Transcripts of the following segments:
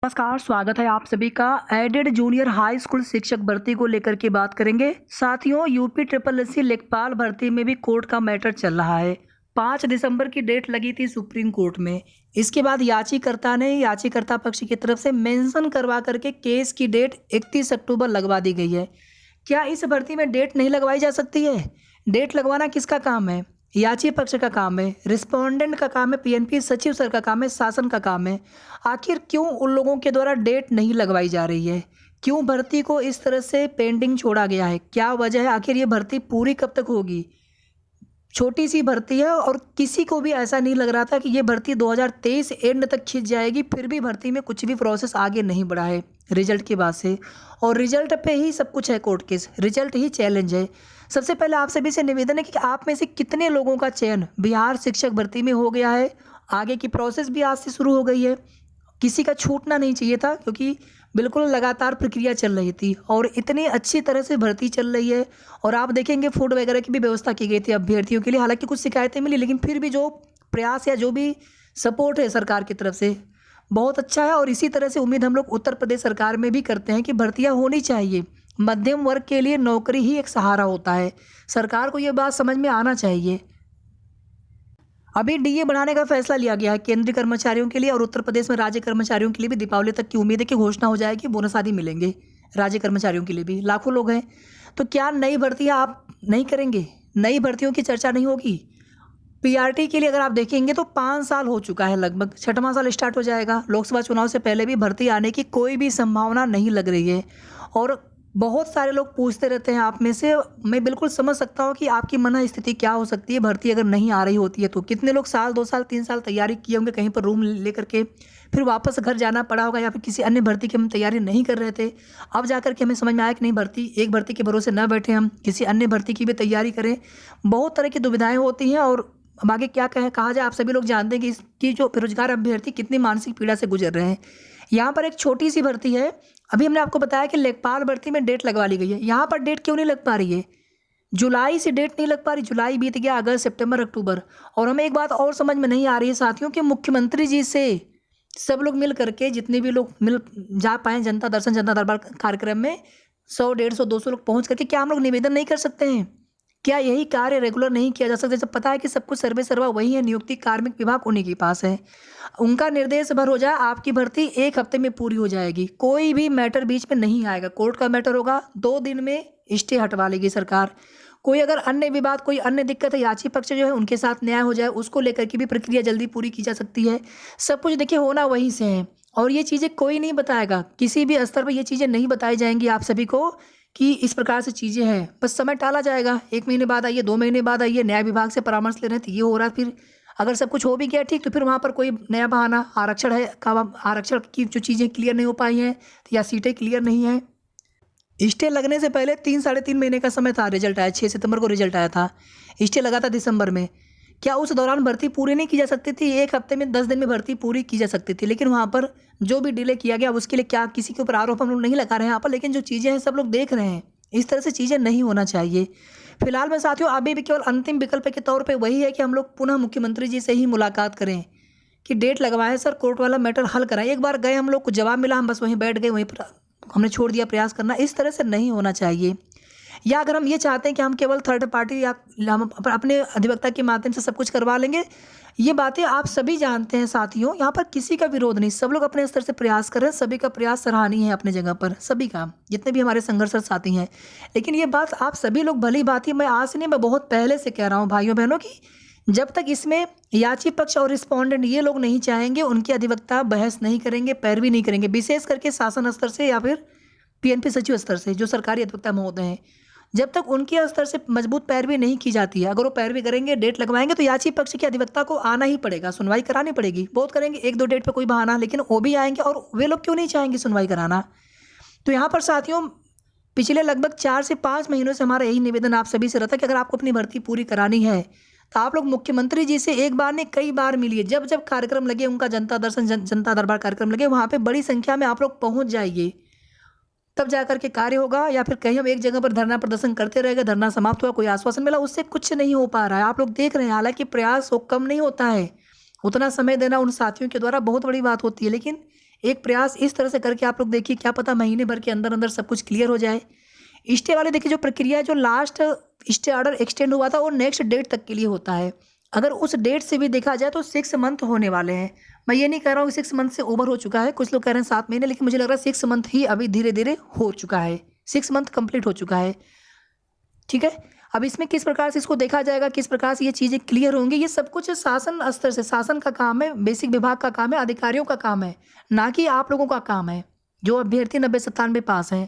नमस्कार, स्वागत है आप सभी का। एडेड जूनियर हाई स्कूल शिक्षक भर्ती को लेकर के बात करेंगे। साथियों, यूपी ट्रिपल एससी लेखपाल भर्ती में भी कोर्ट का मैटर चल रहा है। 5 दिसंबर की डेट लगी थी सुप्रीम कोर्ट में। इसके बाद याचिकर्ता पक्ष की तरफ से मेंशन करवा करके केस की डेट 31 अक्टूबर लगवा दी गई है। क्या इस भर्ती में डेट नहीं लगवाई जा सकती है? डेट लगवाना किसका काम है? याची पक्ष का काम है, रिस्पोंडेंट का काम है, पीएनपी सचिव सर का काम है, शासन का काम है। आखिर क्यों उन लोगों के द्वारा डेट नहीं लगवाई जा रही है? क्यों भर्ती को इस तरह से पेंडिंग छोड़ा गया है? क्या वजह है? आखिर ये भर्ती पूरी कब तक होगी? छोटी सी भर्ती है और किसी को भी ऐसा नहीं लग रहा था कि ये भर्ती 2023 एंड तक खिंच जाएगी। फिर भी भर्ती में कुछ भी प्रोसेस आगे नहीं बढ़ा है रिजल्ट की बात से। और रिजल्ट पे ही सब कुछ है, कोर्ट केस, रिजल्ट ही चैलेंज है। सबसे पहले आप सभी से निवेदन है कि आप में से कितने लोगों का चयन बिहार शिक्षक भर्ती में हो गया है। आगे की प्रोसेस भी आज से शुरू हो गई है। किसी का छूटना नहीं चाहिए था, क्योंकि बिल्कुल लगातार प्रक्रिया चल रही थी और इतनी अच्छी तरह से भर्ती चल रही है। और आप देखेंगे फूड वगैरह की भी व्यवस्था की गई थी अभ्यर्थियों के लिए। हालांकि कुछ शिकायतें मिली, लेकिन फिर भी जो प्रयास या जो भी सपोर्ट है सरकार की तरफ से, बहुत अच्छा है। और इसी तरह से उम्मीद हम लोग उत्तर प्रदेश सरकार में भी करते हैं कि भर्तियाँ होनी चाहिए। मध्यम वर्ग के लिए नौकरी ही एक सहारा होता है। सरकार को ये बात समझ में आना चाहिए। अभी डीए बढ़ाने का फैसला लिया गया है केंद्रीय कर्मचारियों के लिए, और उत्तर प्रदेश में राज्य कर्मचारियों के लिए भी दीपावली तक की उम्मीद है कि घोषणा हो जाएगी, बोनस आदि मिलेंगे। राज्य कर्मचारियों के लिए भी लाखों लोग हैं। तो क्या नई भर्तियां आप नहीं करेंगे? नई भर्तियों की चर्चा नहीं होगी? पीआरटी के लिए अगर आप देखेंगे तो 5 साल हो चुका है, लगभग 6वां साल स्टार्ट हो जाएगा। लोकसभा चुनाव से पहले भी भर्ती आने की कोई भी संभावना नहीं लग रही है। और बहुत सारे लोग पूछते रहते हैं आप में से। मैं बिल्कुल समझ सकता हूँ कि आपकी मन स्थिति क्या हो सकती है भर्ती अगर नहीं आ रही होती है तो। कितने लोग साल 2 साल 3 साल तैयारी किए होंगे, कहीं पर रूम लेकर के, फिर वापस घर जाना पड़ा होगा, या फिर किसी अन्य भर्ती की हम तैयारी नहीं कर रहे थे। अब जाकर के हमें समझ में आया कि नहीं, एक भर्ती के भरोसे न बैठे, हम किसी अन्य भर्ती की भी तैयारी करें। बहुत तरह की दुविधाएं होती हैं। और अब आगे क्या कहा जाए, आप सभी लोग जानते हैं कि इसकी जो बेरोजगार अभ्यर्थी कितनी मानसिक पीड़ा से गुजर रहे हैं। यहाँ पर एक छोटी सी भर्ती है। अभी हमने आपको बताया कि लेखपाल भर्ती में डेट लगवा ली गई है। यहाँ पर डेट क्यों नहीं लग पा रही है? जुलाई से डेट नहीं लग पा रही। जुलाई बीत गया, अगस्त, सितंबर, अक्टूबर। और हमें एक बात और समझ में नहीं आ रही है साथियों, कि मुख्यमंत्री जी से सब लोग मिल करके, जितने भी लोग मिल जा पाए जनता दर्शन, जनता दरबार कार्यक्रम में 100, 150, 200 लोग पहुँच करके, क्या हम लोग निवेदन नहीं कर सकते हैं? क्या यही कार्य रेगुलर नहीं किया जा सकता? जब पता है कि सब कुछ सर्वे सर्वा वही है, नियुक्ति कार्मिक विभाग उन्हीं के पास है। उनका निर्देश भर हो जाए, आपकी भर्ती 1 हफ्ते में पूरी हो जाएगी। कोई भी मैटर बीच में नहीं आएगा। कोर्ट का मैटर होगा, 2 दिन में स्टे हटवा लेगी सरकार। कोई अगर अन्य विवाद, कोई अन्य दिक्कत है, याची पक्ष जो है उनके साथ न्याय हो जाए, उसको लेकर के भी प्रक्रिया जल्दी पूरी की जा सकती है। सब कुछ देखिए होना वहीं से है। और ये चीज़ें कोई नहीं बताएगा, किसी भी स्तर पर ये चीज़ें नहीं बताई जाएंगी आप सभी को कि इस प्रकार से चीज़ें हैं। बस समय टाला जाएगा, 1 महीने बाद आइए, 2 महीने बाद आइए, न्याय विभाग से परामर्श ले रहे हैं तो ये हो रहा है। फिर अगर सब कुछ हो भी गया ठीक, तो फिर वहाँ पर कोई नया बहाना, आरक्षण है का, आरक्षण की जो चीज़ें क्लियर नहीं हो पाई हैं या सीटें क्लियर नहीं हैं। स्टे लगने से पहले 3 साढ़े 3 महीने का समय था। रिजल्ट आया 6 सितंबर को, रिजल्ट आया था। स्टे लगा था दिसंबर में। क्या उस दौरान भर्ती पूरी नहीं की जा सकती थी? 1 हफ्ते में, 10 दिन में भर्ती पूरी की जा सकती थी। लेकिन वहाँ पर जो भी डिले किया गया, उसके लिए क्या किसी के ऊपर आरोप हम लोग नहीं लगा रहे हैं यहाँ पर, लेकिन जो चीज़ें हैं सब लोग देख रहे हैं। इस तरह से चीज़ें नहीं होना चाहिए। फिलहाल में साथियों, अभी भी केवल अंतिम विकल्प के तौर पे वही है कि हम लोग पुनः मुख्यमंत्री जी से ही मुलाकात करें कि डेट लगवाएं सर, कोर्ट वाला मैटर हल कराएं। एक बार गए हम लोग, कुछ जवाब मिला, हम बस वहीं बैठ गए, वहीं पर हमने छोड़ दिया प्रयास करना। इस तरह से नहीं होना चाहिए। या अगर हम ये चाहते हैं कि हम केवल थर्ड पार्टी या हम अपने अधिवक्ता के माध्यम से सब कुछ करवा लेंगे, ये बातें आप सभी जानते हैं साथियों। यहाँ पर किसी का विरोध नहीं, सब लोग अपने स्तर से प्रयास कर रहे हैं। सभी का प्रयास सराहनीय है अपने जगह पर, सभी का, जितने भी हमारे संघर्षरत साथी हैं। लेकिन ये बात आप सभी लोग भली बात ही, मैं आज से नहीं, मैं बहुत पहले से कह रहा हूँ भाइयों बहनों की, जब तक इसमें याची पक्ष और रिस्पोंडेंट ये लोग नहीं चाहेंगे, उनके अधिवक्ता बहस नहीं करेंगे, पैरवी नहीं करेंगे, विशेष करके शासन स्तर से या फिर पीएनपी सचिव स्तर से जो सरकारी अधिवक्ता महोदय हैं, जब तक उनके स्तर से मजबूत पैरवी नहीं की जाती है, अगर वो पैरवी करेंगे, डेट लगवाएंगे, तो याची पक्ष के अधिवक्ता को आना ही पड़ेगा, सुनवाई करानी पड़ेगी। बहुत करेंगे 1-2 डेट पे कोई बहाना, लेकिन वो भी आएंगे। और वे लोग क्यों नहीं चाहेंगे सुनवाई कराना? तो यहाँ पर साथियों, पिछले लगभग 4 से 5 महीनों से हमारा यही निवेदन आप सभी से रहता है कि अगर आपको अपनी भर्ती पूरी करानी है तो आप लोग मुख्यमंत्री जी से एक बार नहीं कई बार मिलिए। जब जब कार्यक्रम लगे, उनका जनता दर्शन, जनता दरबार कार्यक्रम लगे, वहाँ पे बड़ी संख्या में आप लोग पहुँच जाइए, तब जाकर के कार्य होगा। या फिर कहीं हम एक जगह पर धरना प्रदर्शन करते रहेंगे, धरना समाप्त हुआ, कोई आश्वासन मिला, उससे कुछ नहीं हो पा रहा है। आप लोग देख रहे हैं, हालांकि प्रयास वो कम नहीं होता है, उतना समय देना उन साथियों के द्वारा बहुत बड़ी बात होती है, लेकिन एक प्रयास इस तरह से करके आप लोग देखिए, क्या पता महीने भर के अंदर अंदर सब कुछ क्लियर हो जाए। स्टे वाले देखिए जो प्रक्रिया है, जो लास्ट स्टे ऑर्डर एक्सटेंड हुआ था वो नेक्स्ट डेट तक के लिए होता है। अगर उस डेट से भी देखा जाए तो 6 मंथ होने वाले हैं। मैं ये नहीं कह रहा हूँ 6 मंथ से ओवर हो चुका है, कुछ लोग कह रहे हैं 7 महीने, लेकिन मुझे लग रहा है 6 मंथ ही अभी धीरे धीरे हो चुका है, 6 मंथ कंप्लीट हो चुका है। ठीक है, अब इसमें किस प्रकार से इसको देखा जाएगा, किस प्रकार से ये चीज़ें क्लियर होंगी, ये सब कुछ शासन स्तर से, शासन का काम है, बेसिक विभाग का काम है, अधिकारियों का काम है, ना कि आप लोगों का काम है जो अभ्यर्थी 90-97 पास हैं।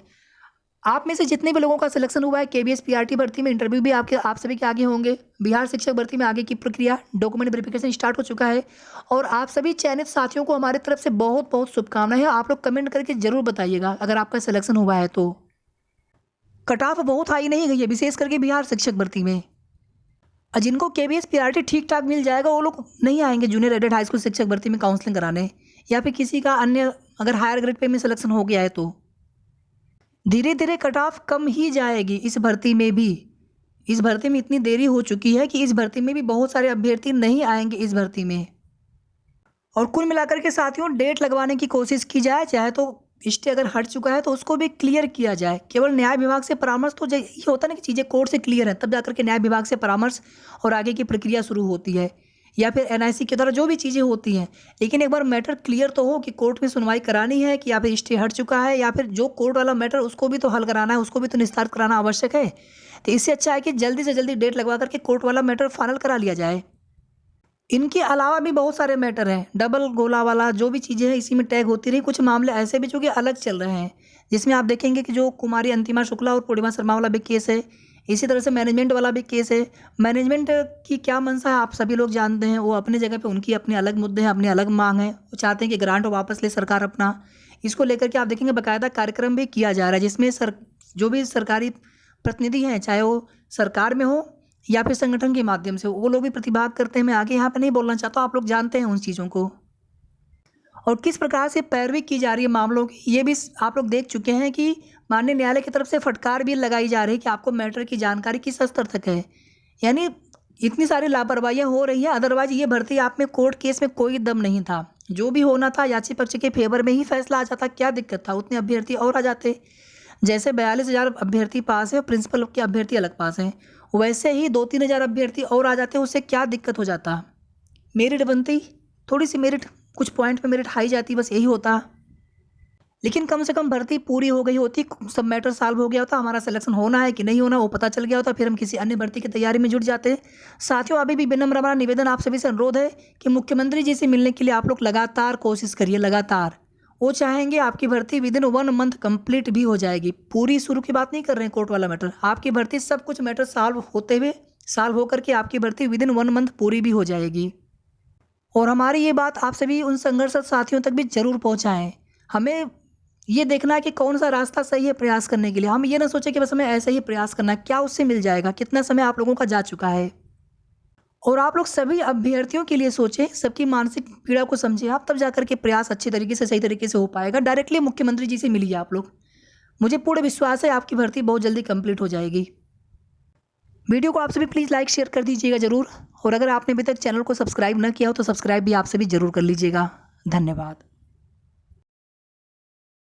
आप में से जितने भी लोगों का सिलेक्शन हुआ है केबीएस पीआरटी भर्ती में, इंटरव्यू भी आप सभी के आगे होंगे। बिहार शिक्षक भर्ती में आगे की प्रक्रिया, डॉक्यूमेंट वेरिफिकेशन स्टार्ट हो चुका है और आप सभी चयनित साथियों को हमारी तरफ से बहुत बहुत शुभकामनाएं हैं। आप लोग कमेंट करके जरूर बताइएगा अगर आपका सिलेक्शन हुआ है तो। कट ऑफ बहुत हाई नहीं गई है, विशेष करके बिहार शिक्षक भर्ती में। और जिनको केबीएस पीआरटी ठीक ठाक मिल जाएगा वो लोग नहीं आएंगे जूनियर एडेड हाई स्कूल शिक्षक भर्ती में काउंसलिंग कराने, या फिर किसी का अन्य अगर हायर ग्रेड पे में सिलेक्शन हो गया है तो धीरे धीरे कट ऑफ कम ही जाएगी इस भर्ती में भी। इस भर्ती में इतनी देरी हो चुकी है कि इस भर्ती में भी बहुत सारे अभ्यर्थी नहीं आएंगे इस भर्ती में। और कुल मिलाकर के साथियों डेट लगवाने की कोशिश की जाए, चाहे तो स्टे अगर हट चुका है तो उसको भी क्लियर किया जाए। केवल न्याय विभाग से परामर्श, तो ये होता है ना कि चीज़ें कोर्ट से क्लियर है तब जाकर के न्याय विभाग से परामर्श और आगे की प्रक्रिया शुरू होती है, या फिर एनआईसी के द्वारा जो भी चीज़ें होती हैं। लेकिन एक बार मैटर क्लियर तो हो कि कोर्ट में सुनवाई करानी है कि या फिर स्टे हट चुका है, या फिर जो कोर्ट वाला मैटर उसको भी तो हल कराना है, उसको भी तो निस्तारित कराना आवश्यक है। तो इससे अच्छा है कि जल्दी से जल्दी डेट लगवा करके कोर्ट वाला मैटर फाइनल करा लिया जाए। इनके अलावा भी बहुत सारे मैटर हैं, डबल गोला वाला जो भी चीज़ें हैं इसी में टैग होती रही। कुछ मामले ऐसे भी जो कि अलग चल रहे हैं, जिसमें आप देखेंगे कि जो कुमारी अंतिमा शुक्ला और पूर्णिमा शर्मा वाला भी केस है, इसी तरह से मैनेजमेंट वाला भी केस है। मैनेजमेंट की क्या मंशा है आप सभी लोग जानते हैं, वो अपने जगह पे उनकी अपनी अलग मुद्दे हैं, अपनी अलग मांग है, वो चाहते हैं कि ग्रांट वापस ले सरकार अपना। इसको लेकर के आप देखेंगे बाकायदा कार्यक्रम भी किया जा रहा है, जिसमें जो भी सरकारी प्रतिनिधि हैं, चाहे वो सरकार में हो या फिर संगठन के माध्यम से, वो लोग भी प्रतिभाग करते हैं। मैं आगे यहाँ पे नहीं बोलना चाहता, आप लोग जानते हैं उन चीज़ों को। और किस प्रकार से पैरवी की जा रही है मामलों की, ये भी आप लोग देख चुके हैं कि माननीय न्यायालय की तरफ से फटकार भी लगाई जा रही है कि आपको मैटर की जानकारी किस स्तर तक है। यानी इतनी सारी लापरवाहियाँ हो रही हैं, अदरवाइज ये भर्ती आप में कोर्ट केस में कोई दम नहीं था, जो भी होना था याची पक्ष के फेवर में ही फैसला आ जाता। क्या दिक्कत था, उतने अभ्यर्थी और आ जाते। जैसे 42,000 अभ्यर्थी पास है, प्रिंसिपल के अभ्यर्थी अलग पास हैं, वैसे ही 2-3 हज़ार अभ्यर्थी और आ जाते, उससे क्या दिक्कत हो जाता। मेरिट बनती, थोड़ी सी मेरिट, कुछ पॉइंट पे मेरिट हाई जाती, बस यही होता। लेकिन कम से कम भर्ती पूरी हो गई होती, सब मैटर सॉल्व हो गया होता, हमारा सिलेक्शन होना है कि नहीं होना वो पता चल गया होता, फिर हम किसी अन्य भर्ती की तैयारी में जुट जाते। साथियों अभी भी विनम्र हमारा निवेदन आप सभी से अनुरोध है कि मुख्यमंत्री जी से मिलने के लिए आप लोग लगातार कोशिश करिए, लगातार। वो चाहेंगे आपकी भर्ती विदिन 1 मंथ कंप्लीट भी हो जाएगी। पूरी शुरू की बात नहीं कर रहे हैं कोर्ट वाला मैटर, आपकी भर्ती सब कुछ मैटर सॉल्व होते हुए, सॉल्व होकर के आपकी भर्ती विदिन 1 मंथ पूरी भी हो जाएगी। और हमारी ये बात आप सभी उन संघर्षरत साथियों तक भी जरूर पहुँचाएँ। हमें ये देखना है कि कौन सा रास्ता सही है प्रयास करने के लिए। हम ये ना सोचें कि बस हमें ऐसे ही प्रयास करना है, क्या उससे मिल जाएगा, कितना समय आप लोगों का जा चुका है। और आप लोग सभी अभ्यर्थियों के लिए सोचें, सबकी मानसिक पीड़ा को समझें आप, तब जाकर के प्रयास अच्छी तरीके से, सही तरीके से हो पाएगा। डायरेक्टली मुख्यमंत्री जी से मिलिए आप लोग, मुझे पूर्ण विश्वास है आपकी भर्ती बहुत जल्दी कंप्लीट हो जाएगी। वीडियो को आप सभी प्लीज़ लाइक शेयर कर दीजिएगा ज़रूर, और अगर आपने अभी तक चैनल को सब्सक्राइब न किया हो तो सब्सक्राइब भी आप सभी ज़रूर कर लीजिएगा। धन्यवाद।